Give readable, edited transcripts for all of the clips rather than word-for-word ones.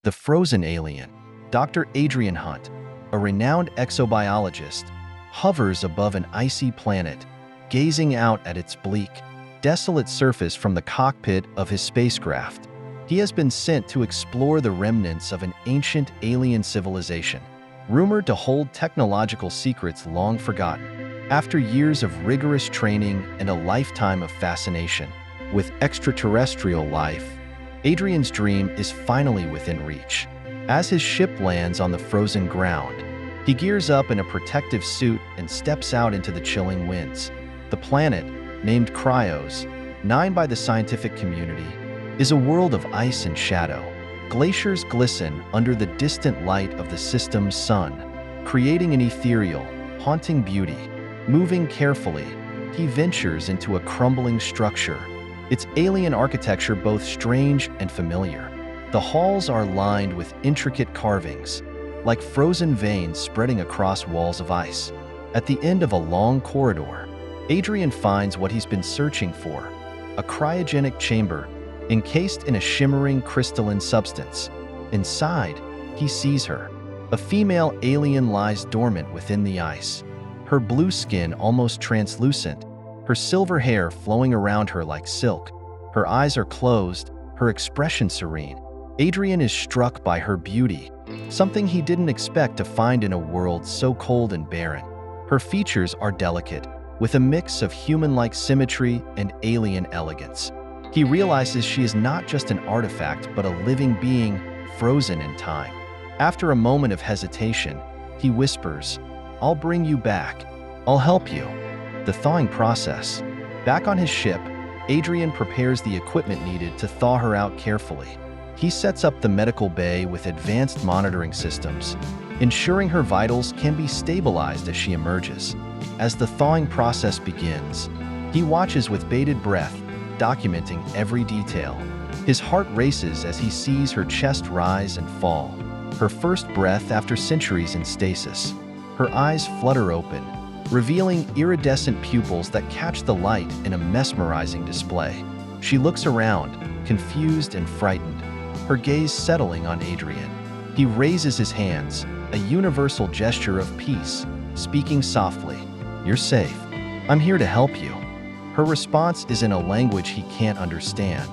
The frozen alien, Dr. Adrian Hunt, a renowned exobiologist, hovers above an icy planet, gazing out at its bleak, desolate surface from the cockpit of his spacecraft. He has been sent to explore the remnants of an ancient alien civilization, rumored to hold technological secrets long forgotten. After years of rigorous training and a lifetime of fascination with extraterrestrial life, Adrian's dream is finally within reach. As his ship lands on the frozen ground, he gears up in a protective suit and steps out into the chilling winds. The planet, named Cryos, 9 by the scientific community, is a world of ice and shadow. Glaciers glisten under the distant light of the system's sun, creating an ethereal, haunting beauty. Moving carefully, he ventures into a crumbling structure, its alien architecture both strange and familiar. The halls are lined with intricate carvings, like frozen veins spreading across walls of ice. At the end of a long corridor, Adrian finds what he's been searching for, a cryogenic chamber encased in a shimmering crystalline substance. Inside, he sees her. A female alien lies dormant within the ice, her blue skin almost translucent, her silver hair flowing around her like silk. Her eyes are closed, her expression serene. Adrian is struck by her beauty, something he didn't expect to find in a world so cold and barren. Her features are delicate, with a mix of human-like symmetry and alien elegance. He realizes she is not just an artifact, but a living being frozen in time. After a moment of hesitation, he whispers, "I'll bring you back. I'll help you." The thawing process. Back on his ship, Adrian prepares the equipment needed to thaw her out carefully. He sets up the medical bay with advanced monitoring systems, ensuring her vitals can be stabilized as she emerges. As the thawing process begins, he watches with bated breath, documenting every detail. His heart races as he sees her chest rise and fall, her first breath after centuries in stasis. Her eyes flutter open, revealing iridescent pupils that catch the light in a mesmerizing display. She looks around, confused and frightened, her gaze settling on Adrian. He raises his hands, a universal gesture of peace, speaking softly, "You're safe. I'm here to help you." Her response is in a language he can't understand,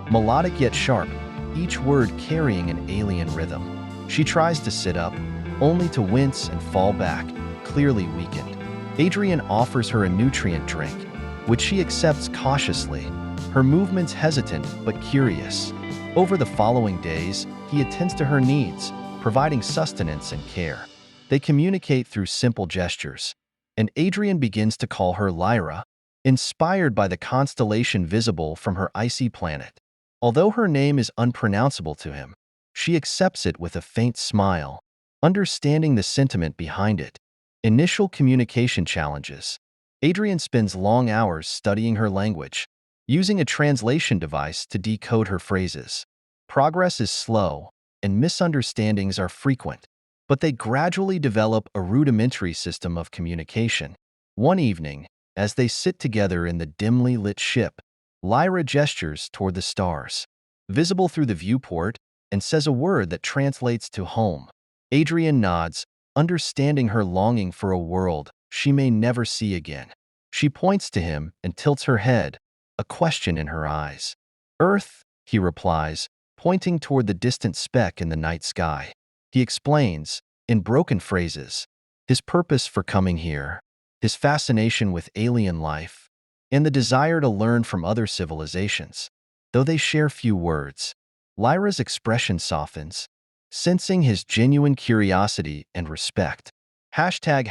melodic yet sharp, each word carrying an alien rhythm. She tries to sit up, only to wince and fall back, clearly weakened. Adrian offers her a nutrient drink, which she accepts cautiously, her movements hesitant but curious. Over the following days, he attends to her needs, providing sustenance and care. They communicate through simple gestures, and Adrian begins to call her Lyra, inspired by the constellation visible from her icy planet. Although her name is unpronounceable to him, she accepts it with a faint smile, understanding the sentiment behind it. Initial communication challenges. Adrian spends long hours studying her language, using a translation device to decode her phrases. Progress is slow, and misunderstandings are frequent, but they gradually develop a rudimentary system of communication. One evening, as they sit together in the dimly lit ship, Lyra gestures toward the stars, visible through the viewport, and says a word that translates to home. Adrian nods, understanding her longing for a world she may never see again. She points to him and tilts her head, a question in her eyes. "Earth," he replies, pointing toward the distant speck in the night sky. He explains, in broken phrases, his purpose for coming here, his fascination with alien life, and the desire to learn from other civilizations. Though they share few words, Lyra's expression softens, sensing his genuine curiosity and respect. Chapter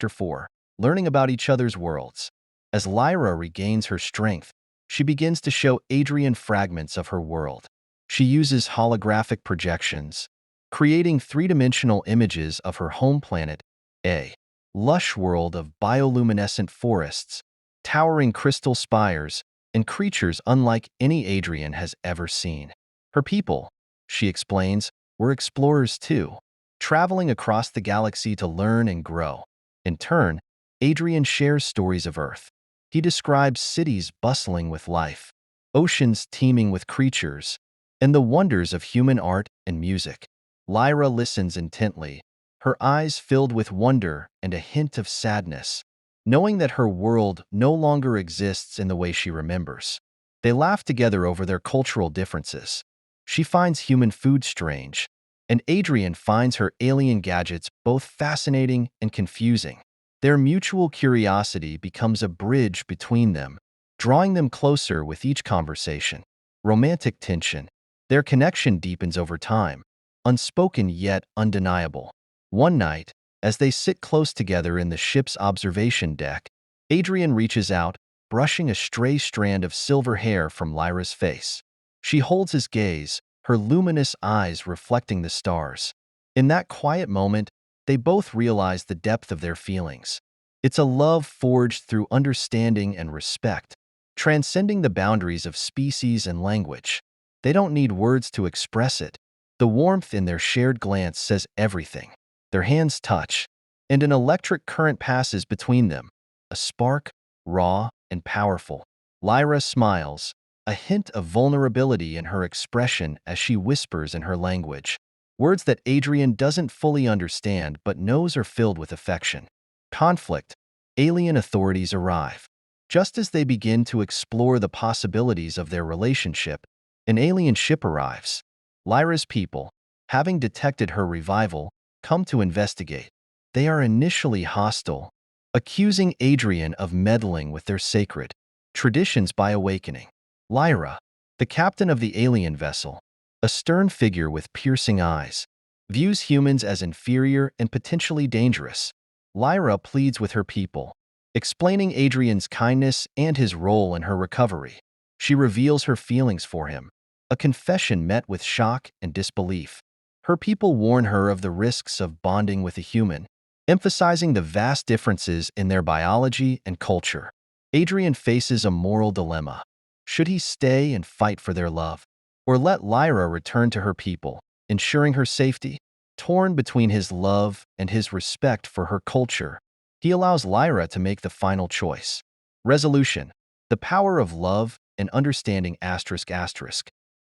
4. Learning about each other's worlds. As Lyra regains her strength, she begins to show Adrian fragments of her world. She uses holographic projections, creating three-dimensional images of her home planet, a lush world of bioluminescent forests, towering crystal spires, and creatures unlike any Adrian has ever seen. Her people, she explains, were explorers too, traveling across the galaxy to learn and grow. In turn, Adrian shares stories of Earth. He describes cities bustling with life, oceans teeming with creatures, and the wonders of human art and music. Lyra listens intently, her eyes filled with wonder and a hint of sadness, knowing that her world no longer exists in the way she remembers. They laugh together over their cultural differences. She finds human food strange, and Adrian finds her alien gadgets both fascinating and confusing. Their mutual curiosity becomes a bridge between them, drawing them closer with each conversation. Romantic tension. Their connection deepens over time, unspoken yet undeniable. One night, as they sit close together in the ship's observation deck, Adrian reaches out, brushing a stray strand of silver hair from Lyra's face. She holds his gaze, her luminous eyes reflecting the stars. In that quiet moment, they both realize the depth of their feelings. It's a love forged through understanding and respect, transcending the boundaries of species and language. They don't need words to express it. The warmth in their shared glance says everything. Their hands touch, and an electric current passes between them, a spark, raw and powerful. Lyra smiles, a hint of vulnerability in her expression as she whispers in her language, words that Adrian doesn't fully understand but knows are filled with affection. Conflict. Alien authorities arrive. Just as they begin to explore the possibilities of their relationship, an alien ship arrives. Lyra's people, having detected her revival, come to investigate. They are initially hostile, accusing Adrian of meddling with their sacred traditions by awakening. Lyra, the captain of the alien vessel, a stern figure with piercing eyes, views humans as inferior and potentially dangerous. Lyra pleads with her people, explaining Adrian's kindness and his role in her recovery. She reveals her feelings for him, a confession met with shock and disbelief. Her people warn her of the risks of bonding with a human, emphasizing the vast differences in their biology and culture. Adrian faces a moral dilemma. Should he stay and fight for their love, or let Lyra return to her people, ensuring her safety? Torn between his love and his respect for her culture, he allows Lyra to make the final choice. Resolution. The power of love and understanding ***.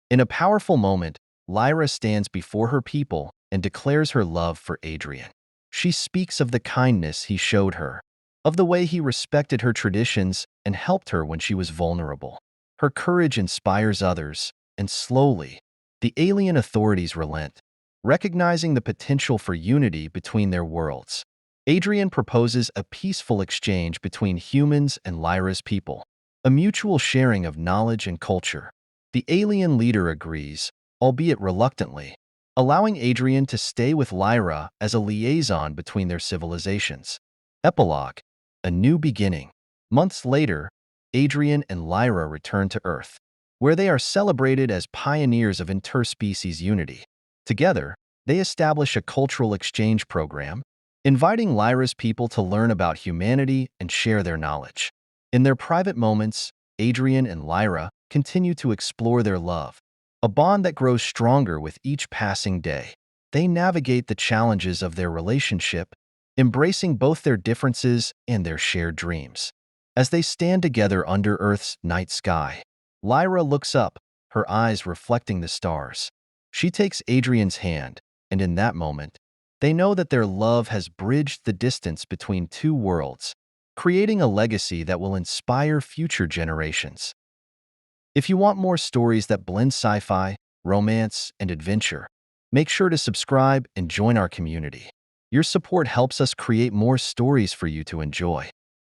In a powerful moment, Lyra stands before her people and declares her love for Adrian. She speaks of the kindness he showed her, of the way he respected her traditions and helped her when she was vulnerable. Her courage inspires others, and slowly, the alien authorities relent, recognizing the potential for unity between their worlds. Adrian proposes a peaceful exchange between humans and Lyra's people, a mutual sharing of knowledge and culture. The alien leader agrees, albeit reluctantly, allowing Adrian to stay with Lyra as a liaison between their civilizations. Epilogue. A new beginning. Months later, Adrian and Lyra return to Earth, where they are celebrated as pioneers of interspecies unity. Together, they establish a cultural exchange program, inviting Lyra's people to learn about humanity and share their knowledge. In their private moments, Adrian and Lyra continue to explore their love, a bond that grows stronger with each passing day. They navigate the challenges of their relationship, embracing both their differences and their shared dreams. As they stand together under Earth's night sky, Lyra looks up, her eyes reflecting the stars. She takes Adrian's hand, and in that moment, they know that their love has bridged the distance between two worlds, creating a legacy that will inspire future generations. If you want more stories that blend sci-fi, romance, and adventure, make sure to subscribe and join our community. Your support helps us create more stories for you to enjoy.